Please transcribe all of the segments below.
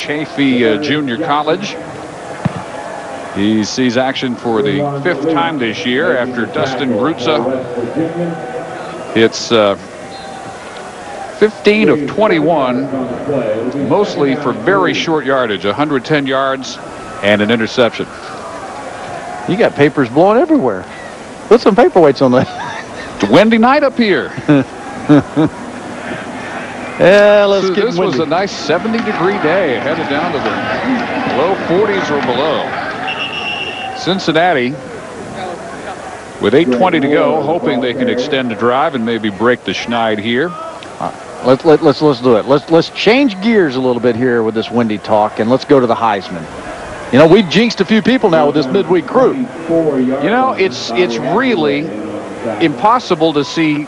Chaffee Junior College. He sees action for the 5th time this year after Dustin Grutza. It's 15 of 21, mostly for very short yardage, 110 yards and an interception. You got papers blowing everywhere. Put some paperweights on that. It's a windy night up here. Yeah, let's get this was a nice 70-degree day, headed down to the low 40s or below. Cincinnati, with 8:20 to go, hoping they can extend the drive and maybe break the schneid here. Let's do it. Let's change gears a little bit here with this windy talk, and let's go to the Heisman. You know, we've jinxed a few people now with this midweek crew. You know, it's really impossible to see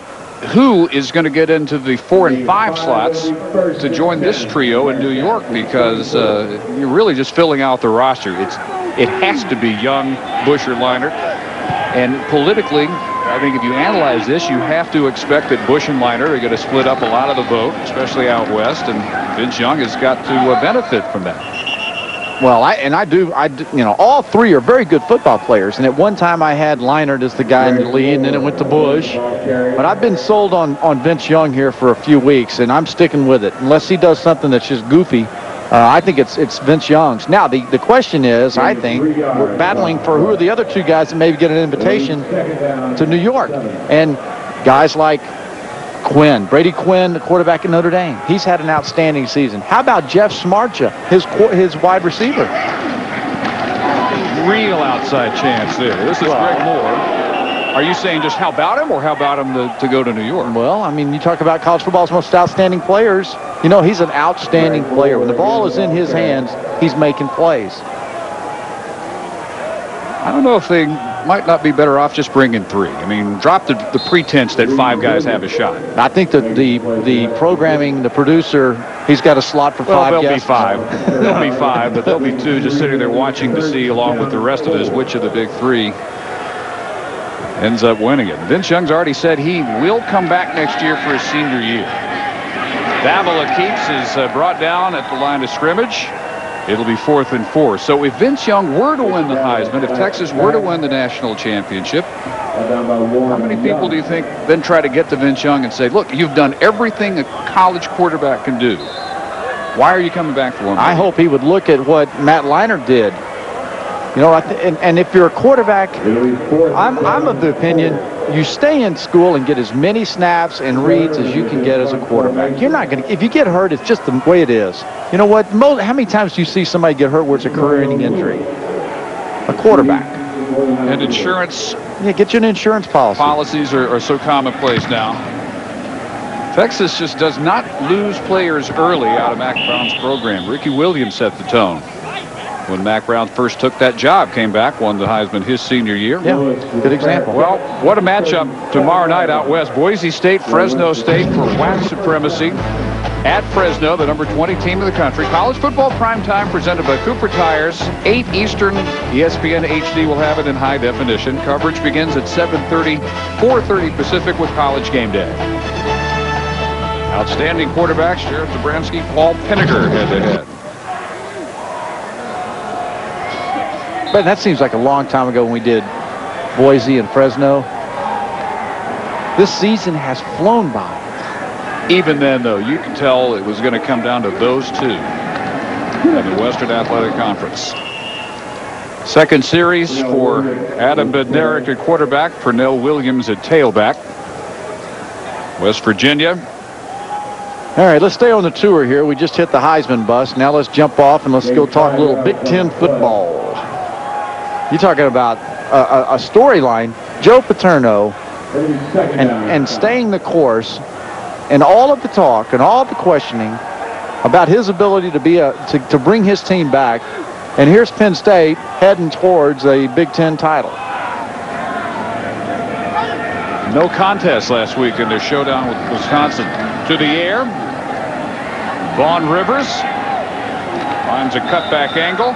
who is going to get into the 4 and 5 slots to join this trio in New York, because you're really just filling out the roster. It has to be Young, Bush, or Leinart. And politically, I think if you analyze this, you have to expect that Bush and Leinart are going to split up a lot of the vote, especially out west, and Vince Young has got to benefit from that. Well, you know, all three are very good football players. And at one time I had Leinart as the guy in the lead, and then it went to Bush. But I've been sold on Vince Young here for a few weeks, and I'm sticking with it. Unless he does something that's just goofy, I think it's Vince Young's. Now, the question is, I think, we're battling for who are the other two guys that maybe get an invitation to New York. And guys like Brady Quinn, the quarterback at Notre Dame. He's had an outstanding season. How about Jeff Smartja, his wide receiver? Real outside chance there. This is Greg Moore. Are you saying just how about him, or how about him to go to New York? Well, I mean, you talk about college football's most outstanding players. You know, he's an outstanding player. When the ball is in his hands, he's making plays. I don't know if they might not be better off just bringing 3. I mean, drop the pretense that 5 guys have a shot. I think that the programming, the producer, he's got a slot for 5 there'll guests. Be 5. There'll be 5, but there'll be 2 just sitting there watching to see, along with the rest of us, which of the big 3 ends up winning it. Vince Young's already said he will come back next year for his senior year. Davila Keeps is brought down at the line of scrimmage. It'll be 4th and 4. So if Vince Young were to win the Heisman, if Texas were to win the national championship, how many people do you think then try to get to Vince Young and say, look, you've done everything a college quarterback can do. Why are you coming back for him? I hope he would look at what Matt Leinart did. You know, and if you're a quarterback, I'm of the opinion you stay in school and get as many snaps and reads as you can get as a quarterback. You're not going to, if you get hurt, it's just the way it is. You know what? How many times do you see somebody get hurt where it's a career-ending injury? A quarterback. And insurance. Yeah, get you an insurance policy. Policies are so commonplace now. Texas just does not lose players early out of Mack Brown's program. Ricky Williams set the tone when Mack Brown first took that job, came back, won the Heisman his senior year. Yeah, good example. Well, what a matchup tomorrow night out west. Boise State, Fresno State for WAC supremacy at Fresno, the number 20 team of the country. College football primetime presented by Cooper Tires, 8 Eastern. ESPN HD will have it in high definition. Coverage begins at 7:30, 4:30 Pacific with College Game Day. Outstanding quarterbacks, Jared Zabransky, Paul Pinniger head-to-head. But that seems like a long time ago when we did Boise and Fresno. This season has flown by. Even then, though, you can tell it was going to come down to those 2 in the Western Athletic Conference. Second series for Adam Bednarik at quarterback, Pernell Williams at tailback. West Virginia. All right, let's stay on the tour here. We just hit the Heisman bus. Now let's jump off and let's go talk a little Big Ten football. You're talking about a storyline. Joe Paterno and staying the course, and all of the talk and all of the questioning about his ability to be to bring his team back. And here's Penn State heading towards a Big Ten title. No contest last week in their showdown with Wisconsin. To the air. Vaughn Rivers finds a cutback angle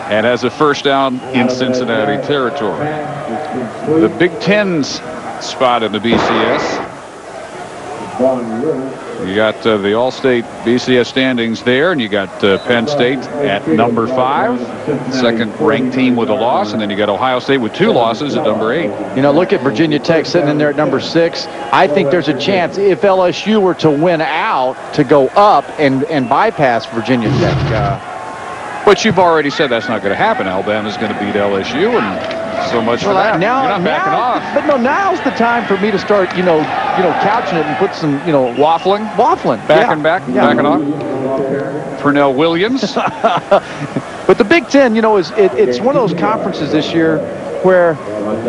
and has a first down in Cincinnati territory. The Big Ten's spot in the BCS. You got the All-State BCS standings there, and you got Penn State at number 5, second-ranked team with a loss, and then you got Ohio State with 2 losses at number 8. You know, look at Virginia Tech sitting in there at number 6. I think there's a chance if LSU were to win out to go up and bypass Virginia Tech. But you've already said that's not going to happen. Alabama's going to beat LSU, and so much for that. Now, you're not backing off. But no, now's the time for me to start, couching it and put some, waffling, backing off. Pernell Williams. But the Big Ten, it's one of those conferences this year where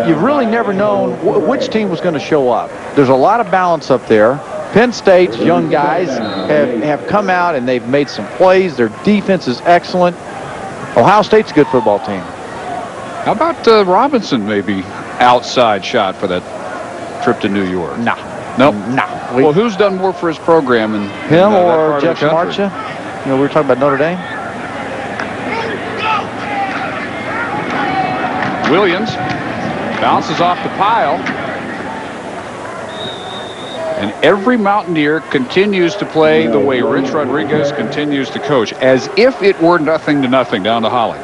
you've really never known which team was going to show up. There's a lot of balance up there. Penn State's young guys have come out and they've made some plays. Their defense is excellent. Ohio State's a good football team. How about Robinson maybe outside shot for that trip to New York? Nah. Nope. Nah. Well, who's done more for his program? Him or Jeff Marcha? We were talking about Notre Dame. Williams bounces off the pile. And every Mountaineer continues to play the way Rich Rodriguez continues to coach, as if it were nothing to nothing down to Holly.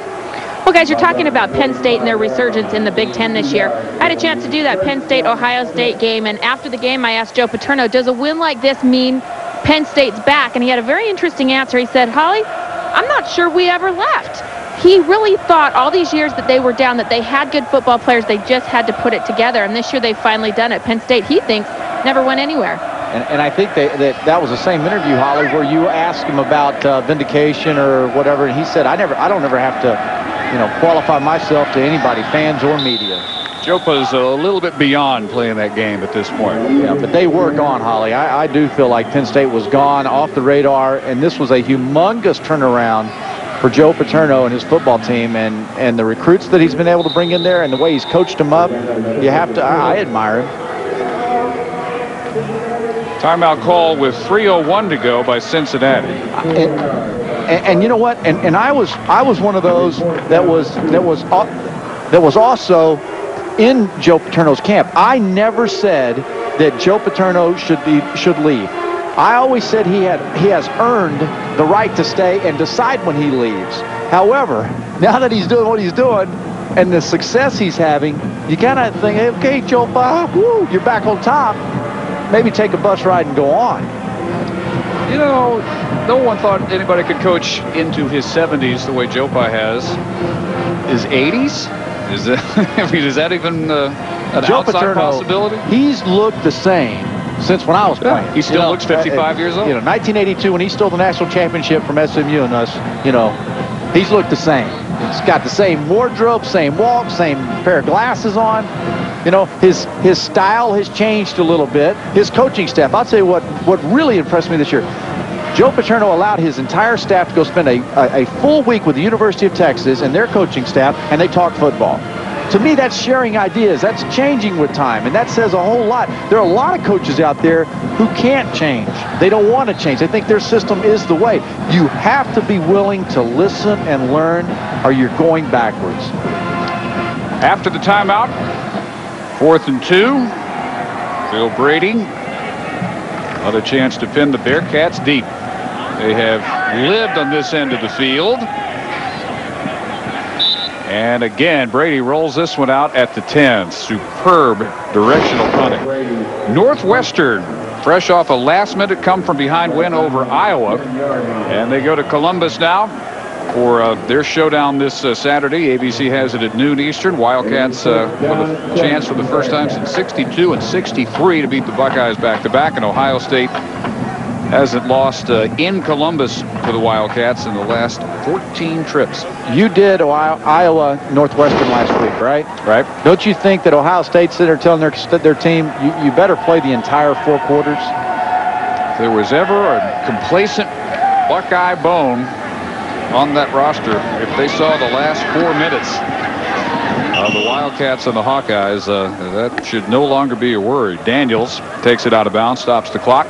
Well, guys, you're talking about Penn State and their resurgence in the Big Ten this year. I had a chance to do that Penn State-Ohio State game, and after the game, I asked Joe Paterno, does a win like this mean Penn State's back? And he had a very interesting answer. He said, Holly, I'm not sure we ever left. He really thought all these years that they were down, that they had good football players, they just had to put it together, and this year they've finally done it. Penn State, he thinks, never went anywhere. And I think that was the same interview, Holly, where you asked him about vindication or whatever, and he said, I don't ever have to, qualify myself to anybody, fans or media. Jopa's a little bit beyond playing that game at this point. Yeah, but they were gone, Holly. I do feel like Penn State was gone, off the radar, and this was a humongous turnaround for Joe Paterno and his football team, and the recruits that he's been able to bring in there and the way he's coached them up, I admire him. Timeout call with 3:01 to go by Cincinnati. And you know what? And I was one of those that was also in Joe Paterno's camp. I never said that Joe Paterno should leave. I always said he has earned the right to stay and decide when he leaves. However, now that he's doing what he's doing and the success he's having, you kind of think, hey, okay, Joe, you're back on top. Maybe take a bus ride and go on. No one thought anybody could coach into his 70s the way Jopa has. His 80s? Is that even an outside possibility? He's looked the same since when I was playing. He still looks 55 years old. 1982 when he stole the national championship from SMU and us, he's looked the same. He's got the same wardrobe, same walk, same pair of glasses on. His style has changed a little bit. His coaching staff, I'll tell you what really impressed me this year. Joe Paterno allowed his entire staff to go spend a full week with the University of Texas and their coaching staff, and they talked football. To me, that's sharing ideas. That's changing with time, and that says a whole lot. There are a lot of coaches out there who can't change. They don't want to change. They think their system is the way. You have to be willing to listen and learn, or you're going backwards. After the timeout, 4th and 2. Bill Brady, another chance to pin the Bearcats deep. They have lived on this end of the field. And again, Brady rolls this one out at the 10. Superb directional punting. Northwestern, fresh off a last-minute come-from-behind win over Iowa. And they go to Columbus now for their showdown this Saturday. ABC has it at noon Eastern. Wildcats with a chance for the first time since 62 and 63 to beat the Buckeyes back-to-back. And Ohio State hasn't lost in Columbus for the Wildcats in the last 14 trips. You did Iowa Northwestern last week, right? Right. Don't you think that Ohio State's sitting there telling their team, you better play the entire 4 quarters? If there was ever a complacent Buckeye bone on that roster, if they saw the last 4 minutes of the Wildcats and the Hawkeyes, that should no longer be a worry. Daniels takes it out of bounds, stops the clock.